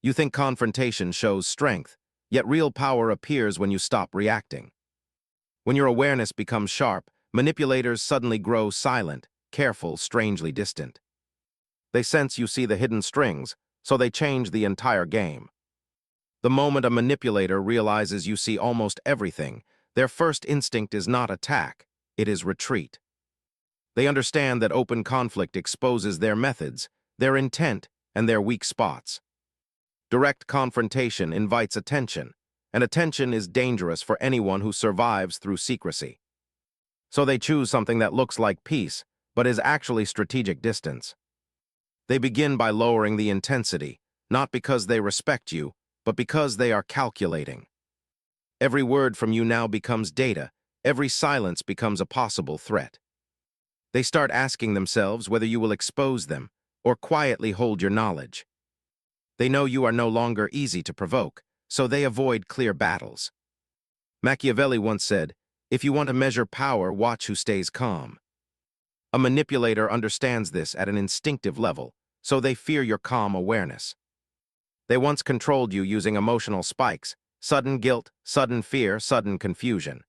You think confrontation shows strength, yet real power appears when you stop reacting. When your awareness becomes sharp, manipulators suddenly grow silent, careful, strangely distant. They sense you see the hidden strings, so they change the entire game. The moment a manipulator realizes you see almost everything, their first instinct is not attack, it is retreat. They understand that open conflict exposes their methods, their intent, and their weak spots. Direct confrontation invites attention, and attention is dangerous for anyone who survives through secrecy. So they choose something that looks like peace, but is actually strategic distance. They begin by lowering the intensity, not because they respect you, but because they are calculating. Every word from you now becomes data, every silence becomes a possible threat. They start asking themselves whether you will expose them or quietly hold your knowledge. They know you are no longer easy to provoke, so they avoid clear battles. Machiavelli once said, "If you want to measure power, watch who stays calm." A manipulator understands this at an instinctive level, so they fear your calm awareness. They once controlled you using emotional spikes, sudden guilt, sudden fear, sudden confusion.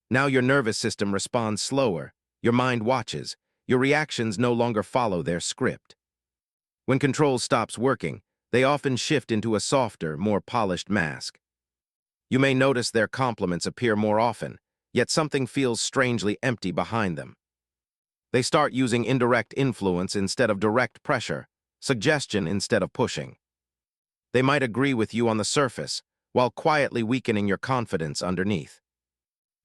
Now your nervous system responds slower, your mind watches, your reactions no longer follow their script. When control stops working, they often shift into a softer, more polished mask. You may notice their compliments appear more often, yet something feels strangely empty behind them. They start using indirect influence instead of direct pressure, suggestion instead of pushing. They might agree with you on the surface, while quietly weakening your confidence underneath.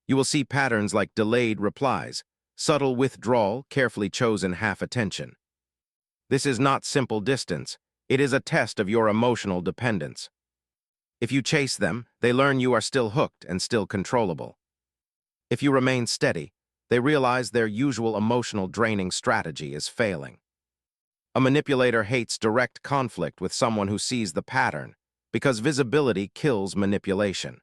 You will see patterns like delayed replies, subtle withdrawal, carefully chosen half-attention. This is not simple distance, it is a test of your emotional dependence. If you chase them, they learn you are still hooked and still controllable. If you remain steady, they realize their usual emotional draining strategy is failing. A manipulator hates direct conflict with someone who sees the pattern, because visibility kills manipulation.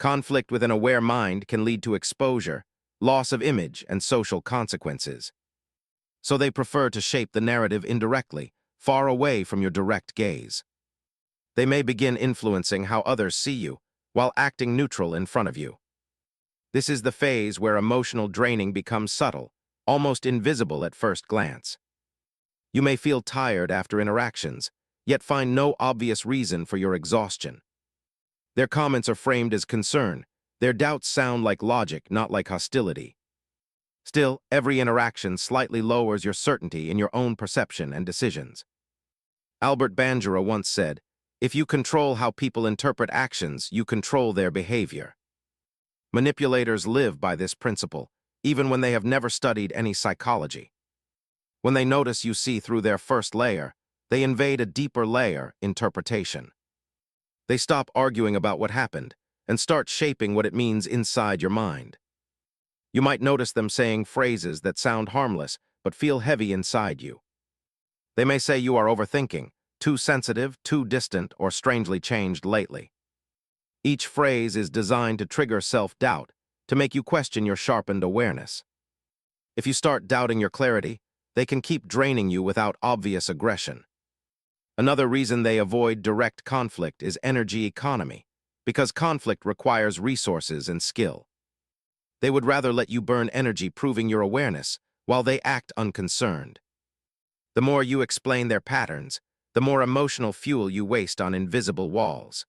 Conflict with an aware mind can lead to exposure, loss of image, and social consequences. So they prefer to shape the narrative indirectly, far away from your direct gaze. They may begin influencing how others see you, while acting neutral in front of you. This is the phase where emotional draining becomes subtle, almost invisible at first glance. You may feel tired after interactions, yet find no obvious reason for your exhaustion. Their comments are framed as concern. Their doubts sound like logic, not like hostility. Still, every interaction slightly lowers your certainty in your own perception and decisions. Albert Bandura once said, "If you control how people interpret actions, you control their behavior." Manipulators live by this principle, even when they have never studied any psychology. When they notice you see through their first layer, they invade a deeper layer, interpretation. They stop arguing about what happened and start shaping what it means inside your mind. You might notice them saying phrases that sound harmless but feel heavy inside you. They may say you are overthinking, too sensitive, too distant, or strangely changed lately. Each phrase is designed to trigger self-doubt, to make you question your sharpened awareness. If you start doubting your clarity, they can keep draining you without obvious aggression. Another reason they avoid direct conflict is energy economy, because conflict requires resources and skill. They would rather let you burn energy proving your awareness, while they act unconcerned. The more you explain their patterns, the more emotional fuel you waste on invisible walls.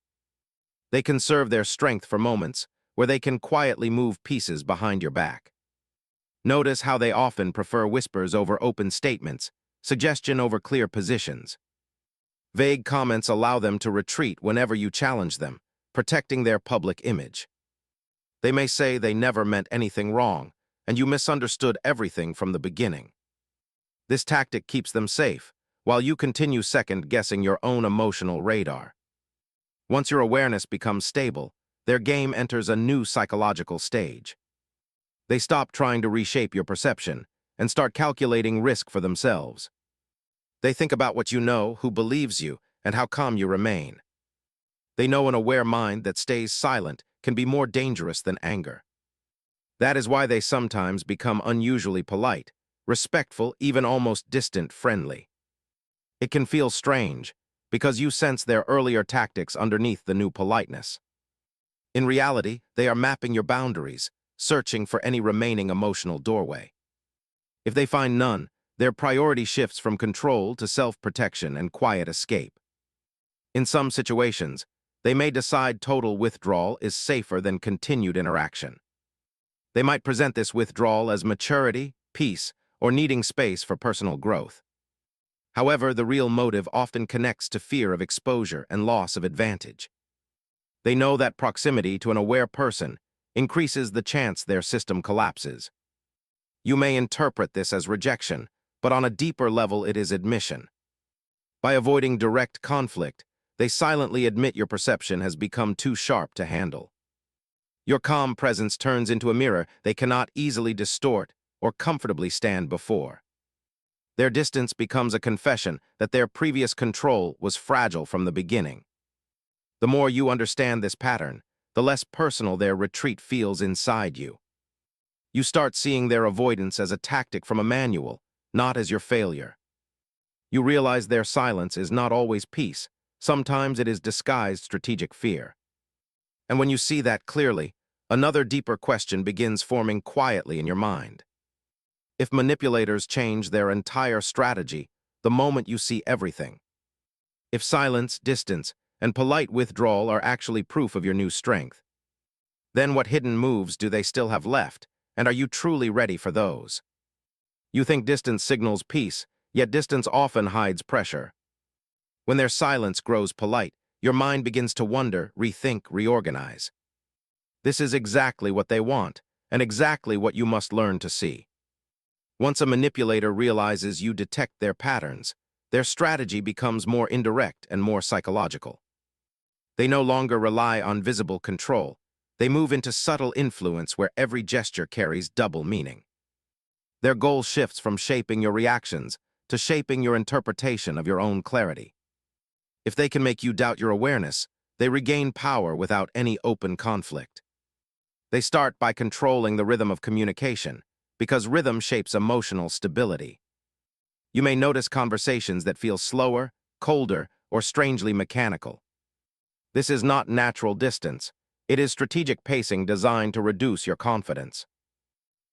They conserve their strength for moments where they can quietly move pieces behind your back. Notice how they often prefer whispers over open statements, suggestion over clear positions. Vague comments allow them to retreat whenever you challenge them, protecting their public image. They may say they never meant anything wrong, and you misunderstood everything from the beginning. This tactic keeps them safe, while you continue second-guessing your own emotional radar. Once your awareness becomes stable, their game enters a new psychological stage. They stop trying to reshape your perception and start calculating risk for themselves. They think about what you know, who believes you, and how calm you remain. They know an aware mind that stays silent can be more dangerous than anger. That is why they sometimes become unusually polite, respectful, even almost distant friendly. It can feel strange, because you sense their earlier tactics underneath the new politeness. In reality, they are mapping your boundaries, searching for any remaining emotional doorway. If they find none, their priority shifts from control to self-protection and quiet escape. In some situations, they may decide total withdrawal is safer than continued interaction. They might present this withdrawal as maturity, peace, or needing space for personal growth. However, the real motive often connects to fear of exposure and loss of advantage. They know that proximity to an aware person increases the chance their system collapses. You may interpret this as rejection, but on a deeper level it is admission. By avoiding direct conflict, they silently admit your perception has become too sharp to handle. Your calm presence turns into a mirror they cannot easily distort or comfortably stand before. Their distance becomes a confession that their previous control was fragile from the beginning. The more you understand this pattern, the less personal their retreat feels inside you. You start seeing their avoidance as a tactic from a manual, not as your failure. You realize their silence is not always peace. Sometimes it is disguised strategic fear. And when you see that clearly, another deeper question begins forming quietly in your mind. If manipulators change their entire strategy the moment you see everything, if silence, distance, and polite withdrawal are actually proof of your new strength, then what hidden moves do they still have left, and are you truly ready for those? You think distance signals peace, yet distance often hides pressure. When their silence grows polite, your mind begins to wonder, rethink, reorganize. This is exactly what they want, and exactly what you must learn to see. Once a manipulator realizes you detect their patterns, their strategy becomes more indirect and more psychological. They no longer rely on visible control. They move into subtle influence where every gesture carries double meaning. Their goal shifts from shaping your reactions to shaping your interpretation of your own clarity. If they can make you doubt your awareness, they regain power without any open conflict. They start by controlling the rhythm of communication, because rhythm shapes emotional stability. You may notice conversations that feel slower, colder, or strangely mechanical. This is not natural distance. It is strategic pacing designed to reduce your confidence.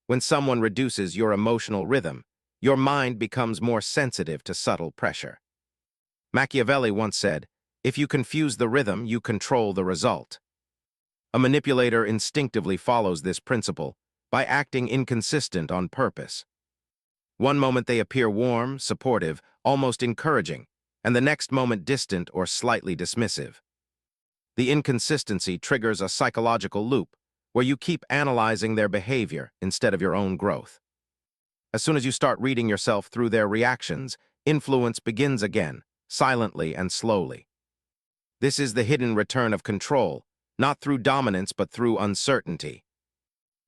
When someone reduces your emotional rhythm, your mind becomes more sensitive to subtle pressure. Machiavelli once said, "If you confuse the rhythm, you control the result." A manipulator instinctively follows this principle by acting inconsistent on purpose. One moment they appear warm, supportive, almost encouraging, and the next moment distant or slightly dismissive. The inconsistency triggers a psychological loop where you keep analyzing their behavior instead of your own growth. As soon as you start reading yourself through their reactions, influence begins again, silently and slowly. This is the hidden return of control, not through dominance but through uncertainty.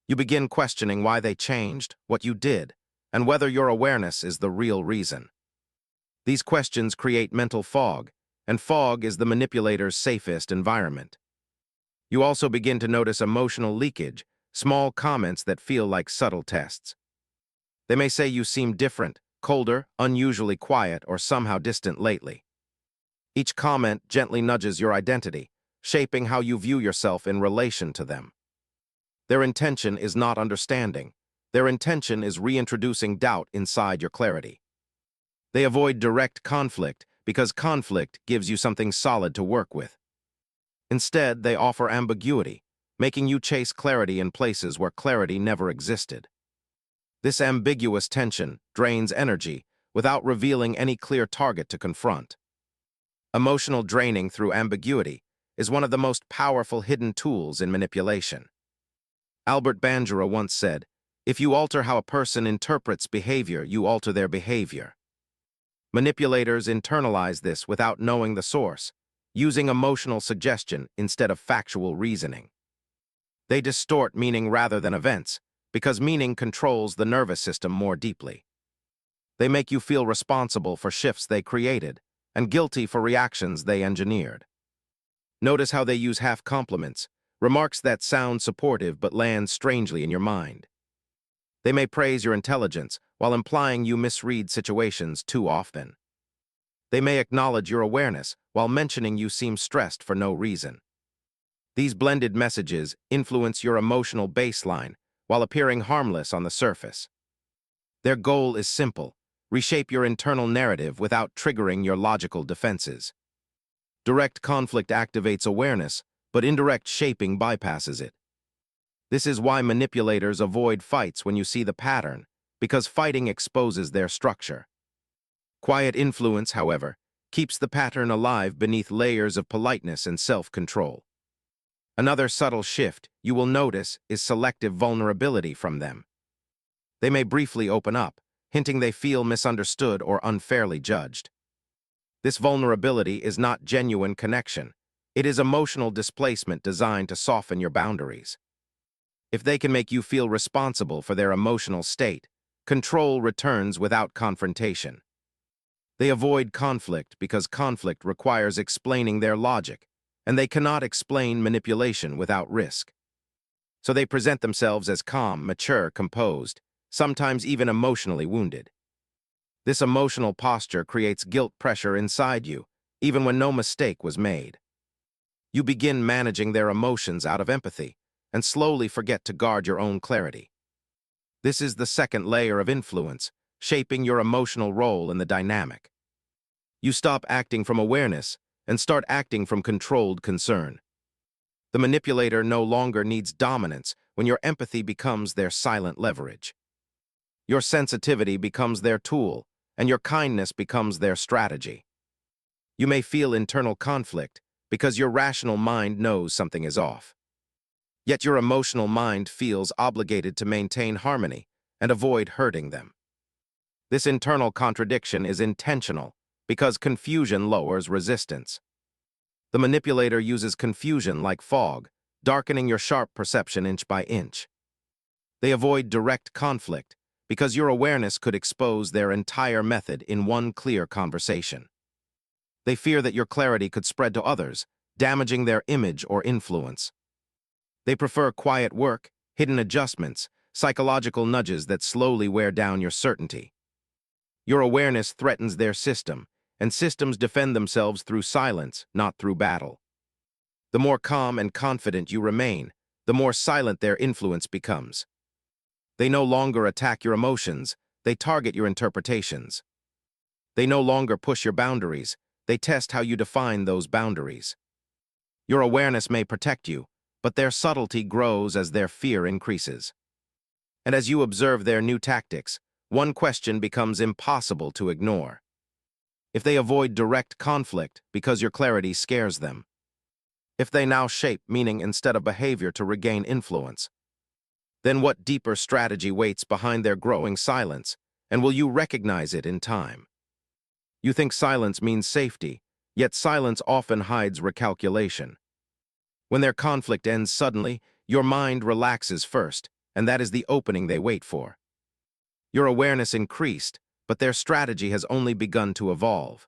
You begin questioning why they changed, what you did, and whether your awareness is the real reason. These questions create mental fog, and fog is the manipulator's safest environment. You also begin to notice emotional leakage, small comments that feel like subtle tests. They may say you seem different, colder, unusually quiet, or somehow distant lately. Each comment gently nudges your identity, shaping how you view yourself in relation to them. Their intention is not understanding. Their intention is reintroducing doubt inside your clarity. They avoid direct conflict because conflict gives you something solid to work with. Instead, they offer ambiguity, making you chase clarity in places where clarity never existed. This ambiguous tension drains energy without revealing any clear target to confront. Emotional draining through ambiguity is one of the most powerful hidden tools in manipulation. Albert Bandura once said, "If you alter how a person interprets behavior, you alter their behavior." Manipulators internalize this without knowing the source, using emotional suggestion instead of factual reasoning. They distort meaning rather than events, because meaning controls the nervous system more deeply. They make you feel responsible for shifts they created and guilty for reactions they engineered. Notice how they use half compliments, remarks that sound supportive but land strangely in your mind. They may praise your intelligence while implying you misread situations too often. They may acknowledge your awareness while mentioning you seem stressed for no reason. These blended messages influence your emotional baseline while appearing harmless on the surface. Their goal is simple: reshape your internal narrative without triggering your logical defenses. Direct conflict activates awareness, but indirect shaping bypasses it. This is why manipulators avoid fights when you see the pattern, because fighting exposes their structure. Quiet influence, however, keeps the pattern alive beneath layers of politeness and self-control. Another subtle shift you will notice is selective vulnerability from them. They may briefly open up, hinting they feel misunderstood or unfairly judged. This vulnerability is not genuine connection. It is emotional displacement designed to soften your boundaries. If they can make you feel responsible for their emotional state, control returns without confrontation. They avoid conflict because conflict requires explaining their logic, and they cannot explain manipulation without risk. So they present themselves as calm, mature, composed, sometimes even emotionally wounded. This emotional posture creates guilt pressure inside you, even when no mistake was made. You begin managing their emotions out of empathy, and slowly forget to guard your own clarity. This is the second layer of influence, shaping your emotional role in the dynamic. You stop acting from awareness and start acting from controlled concern. The manipulator no longer needs dominance when your empathy becomes their silent leverage. Your sensitivity becomes their tool, and your kindness becomes their strategy. You may feel internal conflict because your rational mind knows something is off. Yet your emotional mind feels obligated to maintain harmony and avoid hurting them. This internal contradiction is intentional because confusion lowers resistance. The manipulator uses confusion like fog, darkening your sharp perception inch by inch. They avoid direct conflict because your awareness could expose their entire method in one clear conversation. They fear that your clarity could spread to others, damaging their image or influence. They prefer quiet work, hidden adjustments, psychological nudges that slowly wear down your certainty. Your awareness threatens their system, and systems defend themselves through silence, not through battle. The more calm and confident you remain, the more silent their influence becomes. They no longer attack your emotions, they target your interpretations. They no longer push your boundaries, they test how you define those boundaries. Your awareness may protect you, but their subtlety grows as their fear increases. And as you observe their new tactics, one question becomes impossible to ignore. If they avoid direct conflict because your clarity scares them. If they now shape meaning instead of behavior to regain influence. Then what deeper strategy waits behind their growing silence, and will you recognize it in time? You think silence means safety, yet silence often hides recalculation. When their conflict ends suddenly, your mind relaxes first, and that is the opening they wait for. Your awareness increased, but their strategy has only begun to evolve.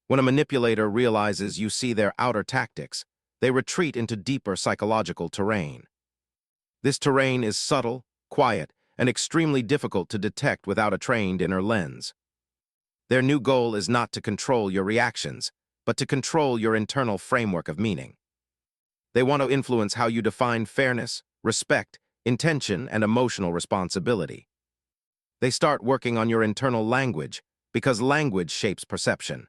When a manipulator realizes you see their outer tactics, they retreat into deeper psychological terrain. This terrain is subtle, quiet, and extremely difficult to detect without a trained inner lens. Their new goal is not to control your reactions, but to control your internal framework of meaning. They want to influence how you define fairness, respect, intention, and emotional responsibility. They start working on your internal language, because language shapes perception.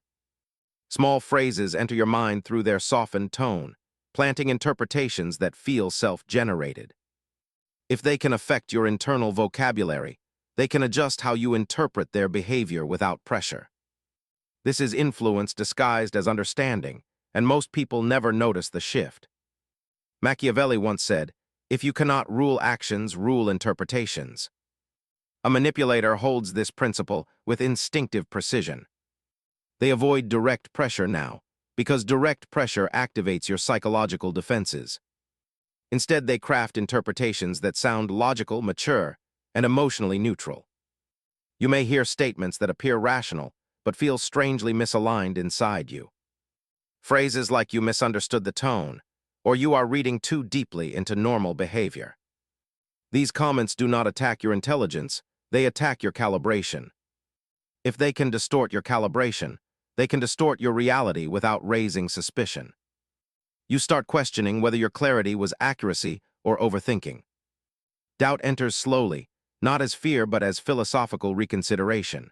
Small phrases enter your mind through their softened tone, planting interpretations that feel self-generated. If they can affect your internal vocabulary, they can adjust how you interpret their behavior without pressure. This is influence disguised as understanding, and most people never notice the shift. Machiavelli once said, "If you cannot rule actions, rule interpretations." A manipulator holds this principle with instinctive precision. They avoid direct pressure now, because direct pressure activates your psychological defenses. Instead, they craft interpretations that sound logical, mature, and emotionally neutral. You may hear statements that appear rational, but feel strangely misaligned inside you. Phrases like "you misunderstood the tone," or "you are reading too deeply into normal behavior." These comments do not attack your intelligence, they attack your calibration. If they can distort your calibration, They can distort your reality without raising suspicion. You start questioning whether your clarity was accuracy or overthinking. Doubt enters slowly, not as fear but as philosophical reconsideration.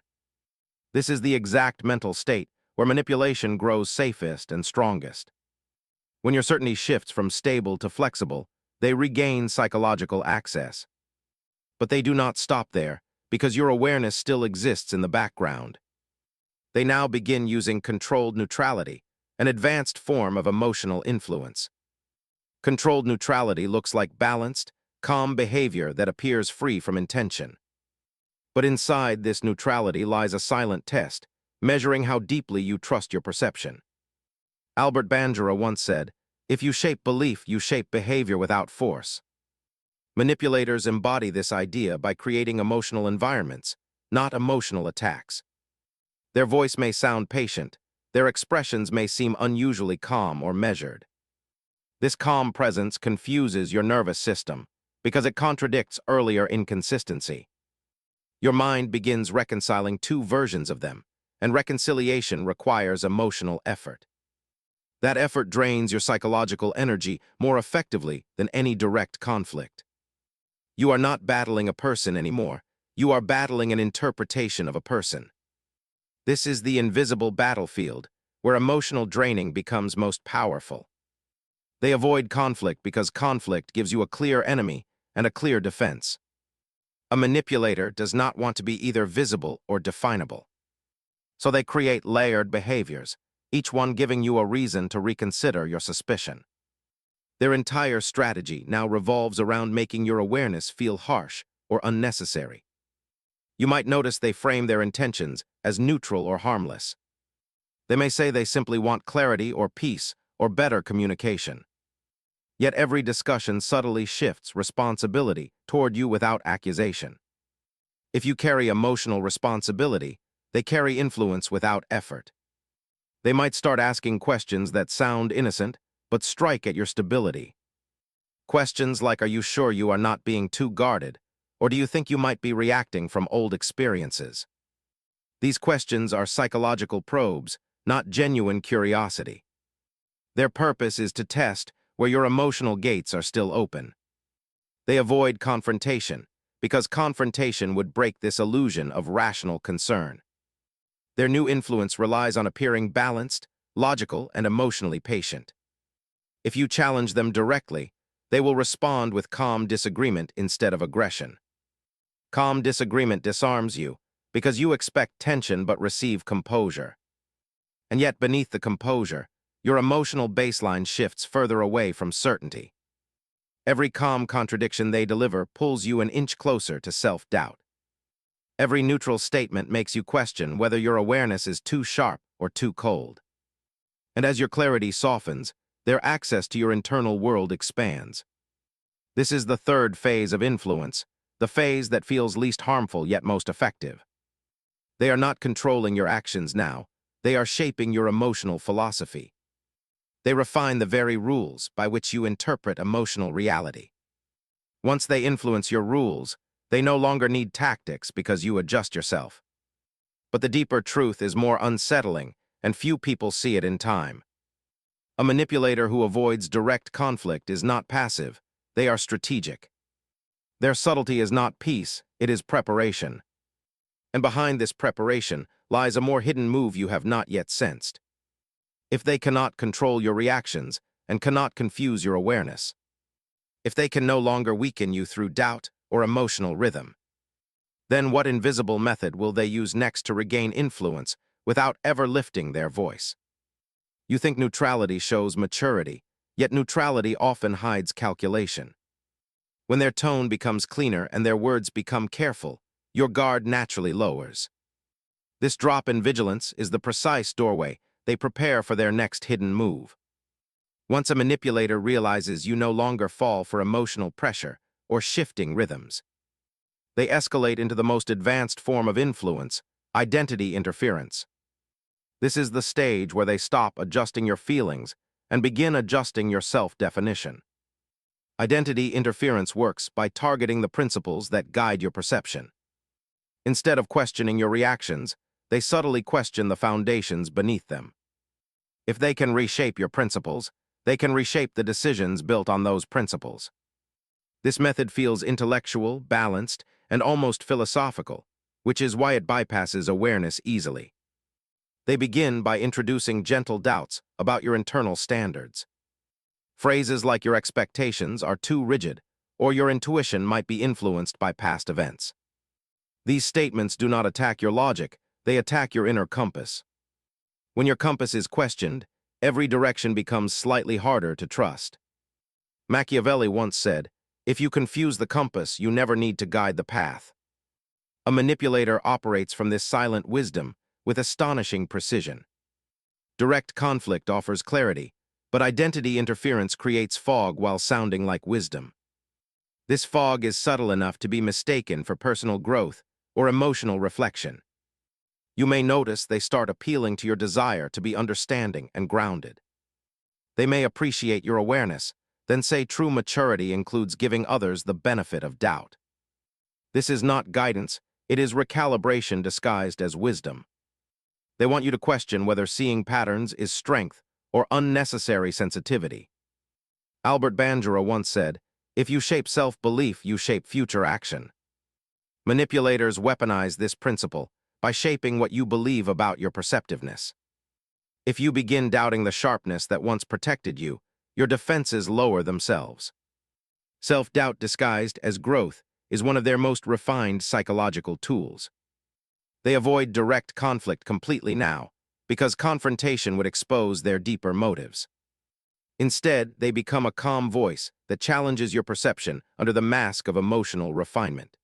This is the exact mental state where manipulation grows safest and strongest. When your certainty shifts from stable to flexible, they regain psychological access. But they do not stop there, because your awareness still exists in the background. They now begin using controlled neutrality, an advanced form of emotional influence. Controlled neutrality looks like balanced, calm behavior that appears free from intention. But inside this neutrality lies a silent test, measuring how deeply you trust your perception. Albert Bandura once said, "If you shape belief, you shape behavior without force." Manipulators embody this idea by creating emotional environments, not emotional attacks. Their voice may sound patient, their expressions may seem unusually calm or measured. This calm presence confuses your nervous system because it contradicts earlier inconsistency. Your mind begins reconciling two versions of them, and reconciliation requires emotional effort. That effort drains your psychological energy more effectively than any direct conflict. You are not battling a person anymore. You are battling an interpretation of a person. This is the invisible battlefield, where emotional draining becomes most powerful. They avoid conflict because conflict gives you a clear enemy and a clear defense. A manipulator does not want to be either visible or definable. So they create layered behaviors, each one giving you a reason to reconsider your suspicion. Their entire strategy now revolves around making your awareness feel harsh or unnecessary. You might notice they frame their intentions as neutral or harmless. They may say they simply want clarity or peace or better communication. Yet every discussion subtly shifts responsibility toward you without accusation. If you carry emotional responsibility, they carry influence without effort. They might start asking questions that sound innocent, but strike at your stability. Questions like, "Are you sure you are not being too guarded? Or do you think you might be reacting from old experiences?" These questions are psychological probes, not genuine curiosity. Their purpose is to test where your emotional gates are still open. They avoid confrontation, because confrontation would break this illusion of rational concern. Their new influence relies on appearing balanced, logical, and emotionally patient. If you challenge them directly, they will respond with calm disagreement instead of aggression. Calm disagreement disarms you, because you expect tension but receive composure. And yet beneath the composure, your emotional baseline shifts further away from certainty. Every calm contradiction they deliver pulls you an inch closer to self-doubt. Every neutral statement makes you question whether your awareness is too sharp or too cold. And as your clarity softens, their access to your internal world expands. This is the third phase of influence, the phase that feels least harmful yet most effective. They are not controlling your actions now, they are shaping your emotional philosophy. They refine the very rules by which you interpret emotional reality. Once they influence your rules, they no longer need tactics because you adjust yourself. But the deeper truth is more unsettling, and few people see it in time. A manipulator who avoids direct conflict is not passive, they are strategic. Their subtlety is not peace, it is preparation. And behind this preparation lies a more hidden move you have not yet sensed. If they cannot control your reactions and cannot confuse your awareness, if they can no longer weaken you through doubt or emotional rhythm, then what invisible method will they use next to regain influence without ever lifting their voice? You think neutrality shows maturity, yet neutrality often hides calculation. When their tone becomes cleaner and their words become careful, your guard naturally lowers. This drop in vigilance is the precise doorway they prepare for their next hidden move. Once a manipulator realizes you no longer fall for emotional pressure or shifting rhythms, they escalate into the most advanced form of influence, identity interference. This is the stage where they stop adjusting your feelings and begin adjusting your self-definition. Identity interference works by targeting the principles that guide your perception. Instead of questioning your reactions, they subtly question the foundations beneath them. If they can reshape your principles, they can reshape the decisions built on those principles. This method feels intellectual, balanced, and almost philosophical, which is why it bypasses awareness easily. They begin by introducing gentle doubts about your internal standards. Phrases like your expectations are too rigid, or your intuition might be influenced by past events. These statements do not attack your logic, they attack your inner compass. When your compass is questioned, every direction becomes slightly harder to trust. Machiavelli once said, "If you confuse the compass, you never need to guide the path." A manipulator operates from this silent wisdom with astonishing precision. Direct conflict offers clarity, but identity interference creates fog while sounding like wisdom. This fog is subtle enough to be mistaken for personal growth or emotional reflection. You may notice they start appealing to your desire to be understanding and grounded. They may appreciate your awareness, then say true maturity includes giving others the benefit of doubt. This is not guidance, it is recalibration disguised as wisdom. They want you to question whether seeing patterns is strength or unnecessary sensitivity. Albert Bandura once said, "If you shape self-belief, you shape future action." Manipulators weaponize this principle by shaping what you believe about your perceptiveness. If you begin doubting the sharpness that once protected you, your defenses lower themselves. Self-doubt disguised as growth is one of their most refined psychological tools. They avoid direct conflict completely now, because confrontation would expose their deeper motives. Instead, they become a calm voice that challenges your perception under the mask of emotional refinement.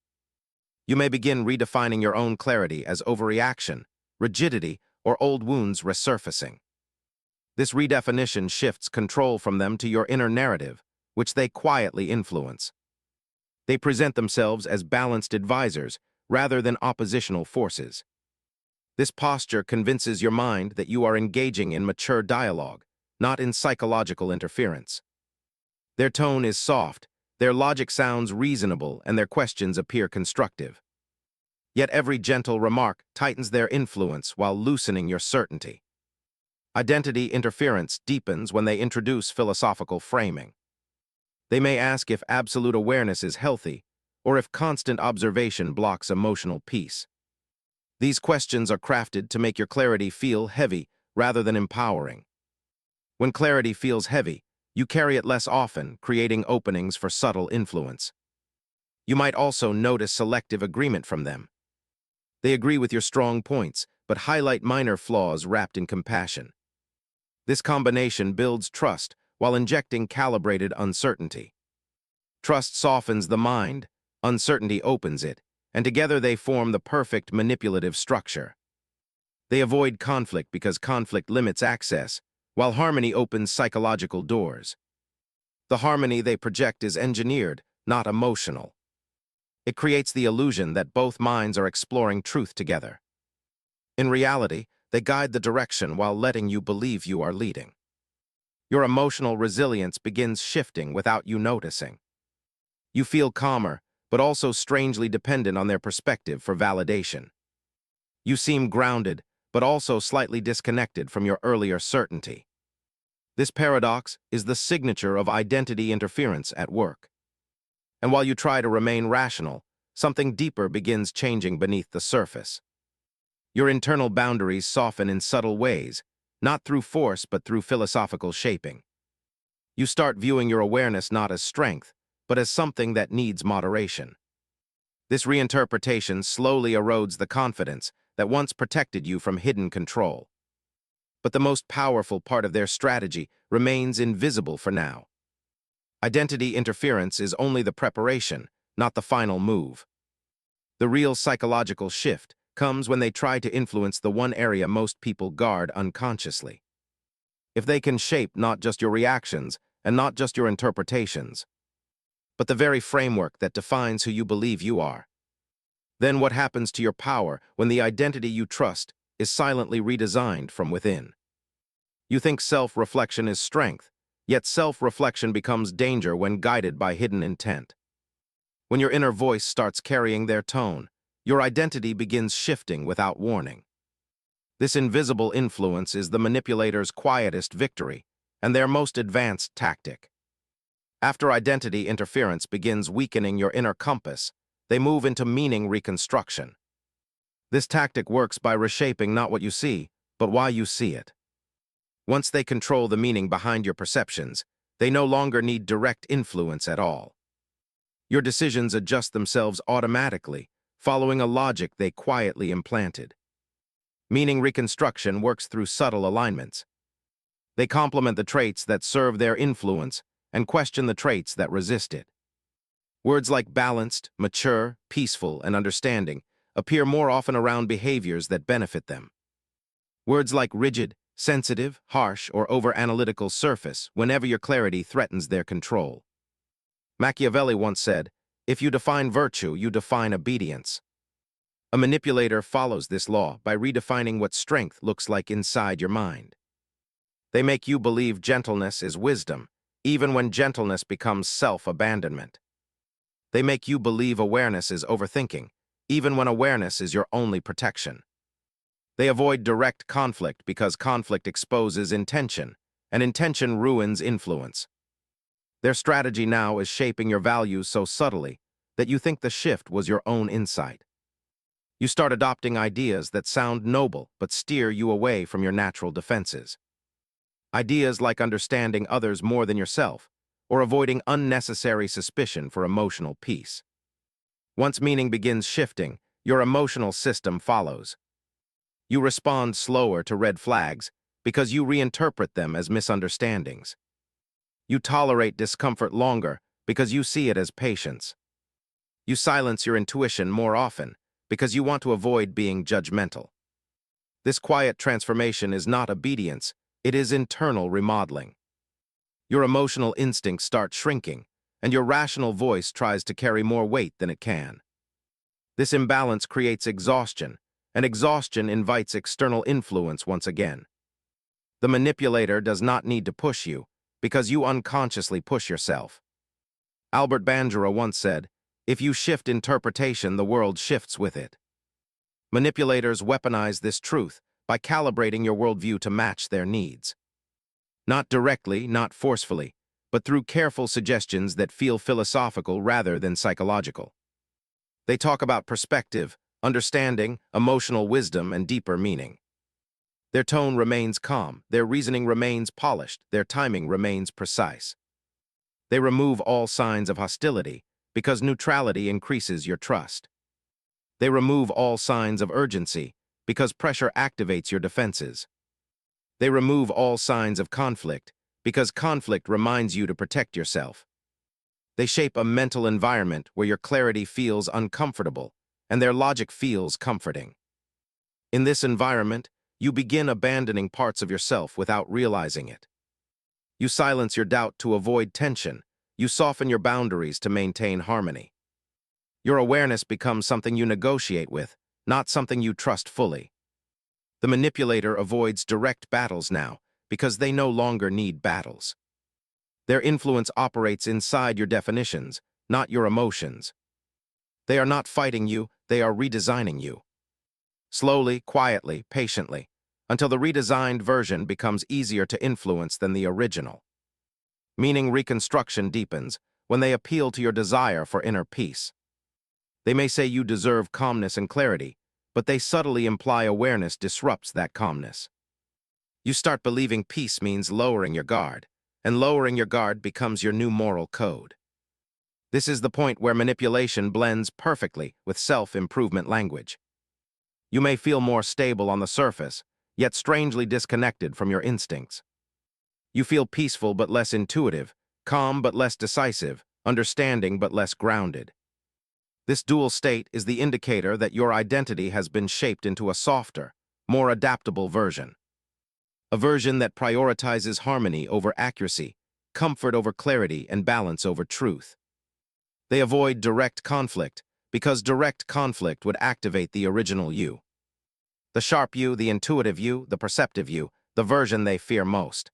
You may begin redefining your own clarity as overreaction, rigidity, or old wounds resurfacing. This redefinition shifts control from them to your inner narrative, which they quietly influence. They present themselves as balanced advisors rather than oppositional forces. This posture convinces your mind that you are engaging in mature dialogue, not in psychological interference. Their tone is soft, their logic sounds reasonable, and their questions appear constructive. Yet every gentle remark tightens their influence while loosening your certainty. Identity interference deepens when they introduce philosophical framing. They may ask if absolute awareness is healthy, or if constant observation blocks emotional peace. These questions are crafted to make your clarity feel heavy rather than empowering. When clarity feels heavy, you carry it less often, creating openings for subtle influence. You might also notice selective agreement from them. They agree with your strong points, but highlight minor flaws wrapped in compassion. This combination builds trust while injecting calibrated uncertainty. Trust softens the mind, uncertainty opens it, and together they form the perfect manipulative structure. They avoid conflict because conflict limits access, while harmony opens psychological doors. The harmony they project is engineered, not emotional. It creates the illusion that both minds are exploring truth together. In reality, they guide the direction while letting you believe you are leading. Your emotional resilience begins shifting without you noticing. You feel calmer, but also strangely dependent on their perspective for validation. You seem grounded, but also slightly disconnected from your earlier certainty. This paradox is the signature of identity interference at work. And while you try to remain rational, something deeper begins changing beneath the surface. Your internal boundaries soften in subtle ways, not through force but through philosophical shaping. You start viewing your awareness not as strength, but as something that needs moderation. This reinterpretation slowly erodes the confidence that once protected you from hidden control. But the most powerful part of their strategy remains invisible for now. Identity interference is only the preparation, not the final move. The real psychological shift comes when they try to influence the one area most people guard unconsciously. If they can shape not just your reactions and not just your interpretations, but the very framework that defines who you believe you are, then what happens to your power when the identity you trust is silently redesigned from within? You think self-reflection is strength, yet self-reflection becomes danger when guided by hidden intent. When your inner voice starts carrying their tone, your identity begins shifting without warning. This invisible influence is the manipulator's quietest victory and their most advanced tactic. After identity interference begins weakening your inner compass, they move into meaning reconstruction. This tactic works by reshaping not what you see, but why you see it. Once they control the meaning behind your perceptions, they no longer need direct influence at all. Your decisions adjust themselves automatically, following a logic they quietly implanted. Meaning reconstruction works through subtle alignments. They complement the traits that serve their influence and question the traits that resist it. Words like balanced, mature, peaceful, and understanding appear more often around behaviors that benefit them. Words like rigid, sensitive, harsh, or over-analytical surface whenever your clarity threatens their control. Machiavelli once said, "If you define virtue, you define obedience." A manipulator follows this law by redefining what strength looks like inside your mind. They make you believe gentleness is wisdom, even when gentleness becomes self-abandonment. They make you believe awareness is overthinking, even when awareness is your only protection. They avoid direct conflict because conflict exposes intention, and intention ruins influence. Their strategy now is shaping your values so subtly that you think the shift was your own insight. You start adopting ideas that sound noble but steer you away from your natural defenses. Ideas like understanding others more than yourself, or avoiding unnecessary suspicion for emotional peace. Once meaning begins shifting, your emotional system follows. You respond slower to red flags because you reinterpret them as misunderstandings. You tolerate discomfort longer because you see it as patience. You silence your intuition more often because you want to avoid being judgmental. This quiet transformation is not obedience, it is internal remodeling. Your emotional instincts start shrinking, and your rational voice tries to carry more weight than it can. This imbalance creates exhaustion, and exhaustion invites external influence once again. The manipulator does not need to push you, because you unconsciously push yourself. Albert Bandura once said, "If you shift interpretation, the world shifts with it." Manipulators weaponize this truth by calibrating your worldview to match their needs. Not directly, not forcefully, but through careful suggestions that feel philosophical rather than psychological. They talk about perspective, understanding, emotional wisdom, and deeper meaning. Their tone remains calm, their reasoning remains polished, their timing remains precise. They remove all signs of hostility because neutrality increases your trust. They remove all signs of urgency because pressure activates your defenses. They remove all signs of conflict because conflict reminds you to protect yourself. They shape a mental environment where your clarity feels uncomfortable and their logic feels comforting. In this environment, you begin abandoning parts of yourself without realizing it. You silence your doubt to avoid tension. You soften your boundaries to maintain harmony. Your awareness becomes something you negotiate with, not something you trust fully. The manipulator avoids direct battles now because they no longer need battles. Their influence operates inside your definitions, not your emotions. They are not fighting you, they are redesigning you. Slowly, quietly, patiently, until the redesigned version becomes easier to influence than the original. Meaning reconstruction deepens when they appeal to your desire for inner peace. They may say you deserve calmness and clarity, but they subtly imply awareness disrupts that calmness. You start believing peace means lowering your guard, and lowering your guard becomes your new moral code. This is the point where manipulation blends perfectly with self-improvement language. You may feel more stable on the surface, yet strangely disconnected from your instincts. You feel peaceful but less intuitive, calm but less decisive, understanding but less grounded. This dual state is the indicator that your identity has been shaped into a softer, more adaptable version. A version that prioritizes harmony over accuracy, comfort over clarity, and balance over truth. They avoid direct conflict because direct conflict would activate the original you. The sharp you, the intuitive you, the perceptive you, the version they fear most.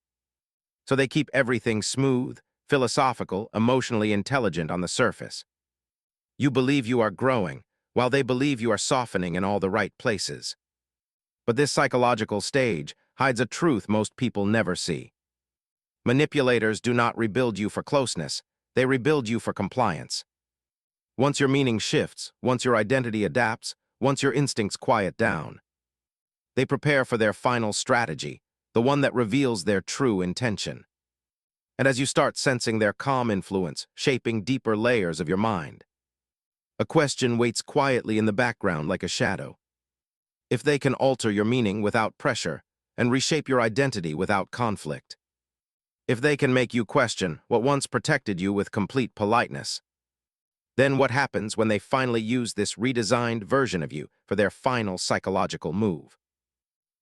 So they keep everything smooth, philosophical, emotionally intelligent on the surface. You believe you are growing, while they believe you are softening in all the right places. But this psychological stage hides a truth most people never see. Manipulators do not rebuild you for closeness, they rebuild you for compliance. Once your meaning shifts, once your identity adapts, once your instincts quiet down, they prepare for their final strategy, the one that reveals their true intention. And as you start sensing their calm influence, shaping deeper layers of your mind, a question waits quietly in the background like a shadow. If they can alter your meaning without pressure and reshape your identity without conflict, if they can make you question what once protected you with complete politeness, then what happens when they finally use this redesigned version of you for their final psychological move?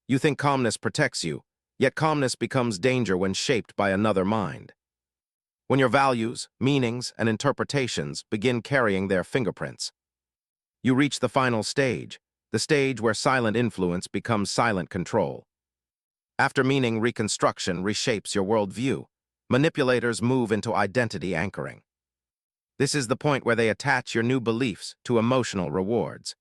You think calmness protects you, yet calmness becomes danger when shaped by another mind. When your values, meanings, and interpretations begin carrying their fingerprints, you reach the final stage, the stage where silent influence becomes silent control. After meaning reconstruction reshapes your worldview, manipulators move into identity anchoring. This is the point where they attach your new beliefs to emotional rewards.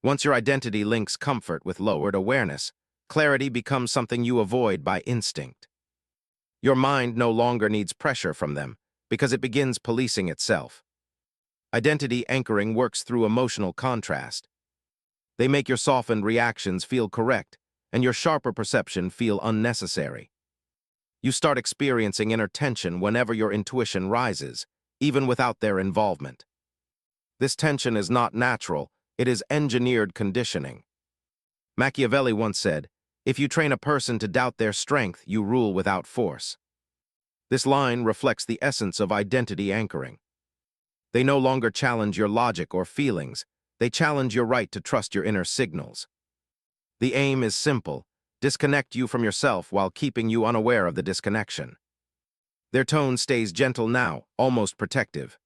Once your identity links comfort with lowered awareness, clarity becomes something you avoid by instinct. Your mind no longer needs pressure from them because it begins policing itself. Identity anchoring works through emotional contrast. They make your softened reactions feel correct and your sharper perception feel unnecessary. You start experiencing inner tension whenever your intuition rises, even without their involvement. This tension is not natural, it is engineered conditioning. Machiavelli once said, "If you train a person to doubt their strength, you rule without force." This line reflects the essence of identity anchoring. They no longer challenge your logic or feelings, they challenge your right to trust your inner signals. The aim is simple: disconnect you from yourself while keeping you unaware of the disconnection. Their tone stays gentle now, almost protective.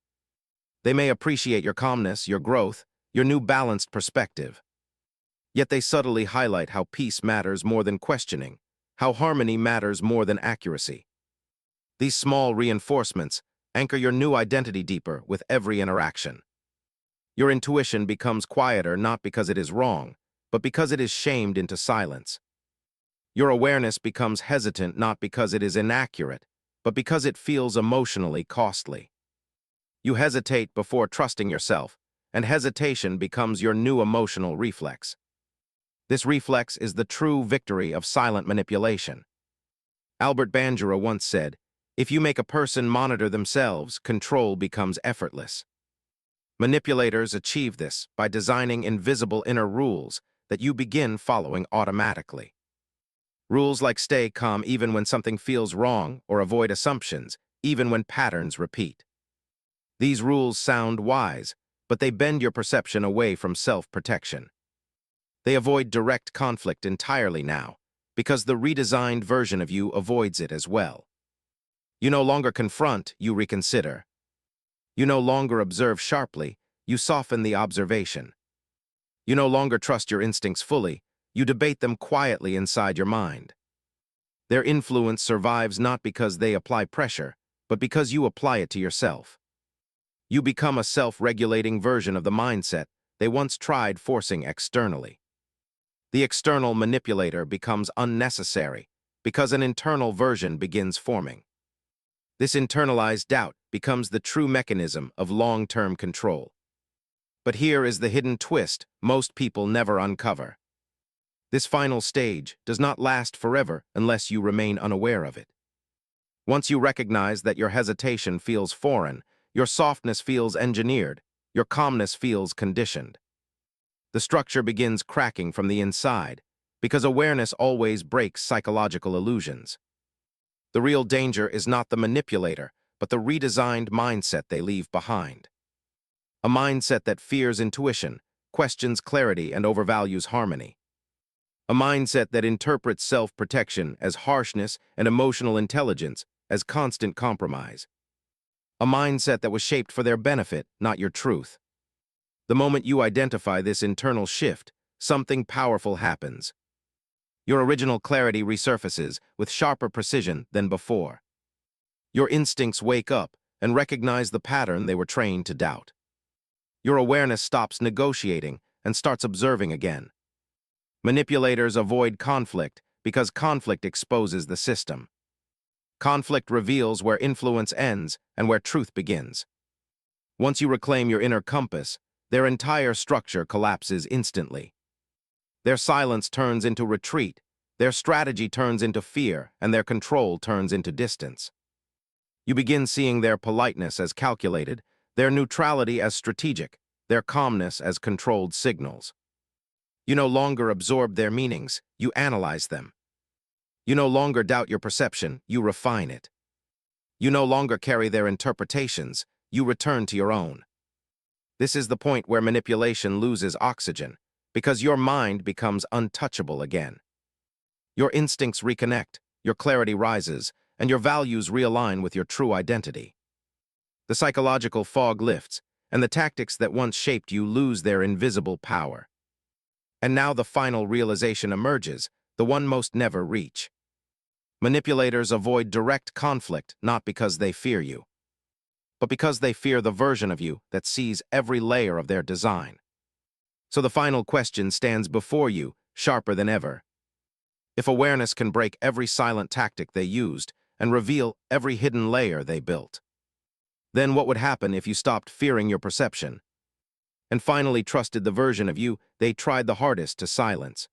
They may appreciate your calmness, your growth, your new balanced perspective. Yet they subtly highlight how peace matters more than questioning, how harmony matters more than accuracy. These small reinforcements anchor your new identity deeper with every interaction. Your intuition becomes quieter not because it is wrong, but because it is shamed into silence. Your awareness becomes hesitant not because it is inaccurate, but because it feels emotionally costly. You hesitate before trusting yourself, and hesitation becomes your new emotional reflex. This reflex is the true victory of silent manipulation. Albert Bandura once said, "If you make a person monitor themselves, control becomes effortless." Manipulators achieve this by designing invisible inner rules that you begin following automatically. Rules like stay calm even when something feels wrong or avoid assumptions, even when patterns repeat. These rules sound wise, but they bend your perception away from self-protection. They avoid direct conflict entirely now, because the redesigned version of you avoids it as well. You no longer confront, you reconsider. You no longer observe sharply, you soften the observation. You no longer trust your instincts fully, you debate them quietly inside your mind. Their influence survives not because they apply pressure, but because you apply it to yourself. You become a self-regulating version of the mindset they once tried forcing externally. The external manipulator becomes unnecessary because an internal version begins forming. This internalized doubt becomes the true mechanism of long-term control. But here is the hidden twist most people never uncover. This final stage does not last forever unless you remain unaware of it. Once you recognize that your hesitation feels foreign, your softness feels engineered, your calmness feels conditioned, the structure begins cracking from the inside, because awareness always breaks psychological illusions. The real danger is not the manipulator, but the redesigned mindset they leave behind. A mindset that fears intuition, questions clarity, and overvalues harmony. A mindset that interprets self-protection as harshness and emotional intelligence as constant compromise. A mindset that was shaped for their benefit, not your truth. The moment you identify this internal shift, something powerful happens. Your original clarity resurfaces with sharper precision than before. Your instincts wake up and recognize the pattern they were trained to doubt. Your awareness stops negotiating and starts observing again. Manipulators avoid conflict because conflict exposes the system. Conflict reveals where influence ends and where truth begins. Once you reclaim your inner compass, their entire structure collapses instantly. Their silence turns into retreat, their strategy turns into fear, and their control turns into distance. You begin seeing their politeness as calculated, their neutrality as strategic, their calmness as controlled signals. You no longer absorb their meanings, you analyze them. You no longer doubt your perception, you refine it. You no longer carry their interpretations, you return to your own. This is the point where manipulation loses oxygen, because your mind becomes untouchable again. Your instincts reconnect, your clarity rises, and your values realign with your true identity. The psychological fog lifts, and the tactics that once shaped you lose their invisible power. And now the final realization emerges, the one most never reach. Manipulators avoid direct conflict not because they fear you, but because they fear the version of you that sees every layer of their design. So the final question stands before you, sharper than ever. If awareness can break every silent tactic they used and reveal every hidden layer they built, then what would happen if you stopped fearing your perception and finally trusted the version of you they tried the hardest to silence?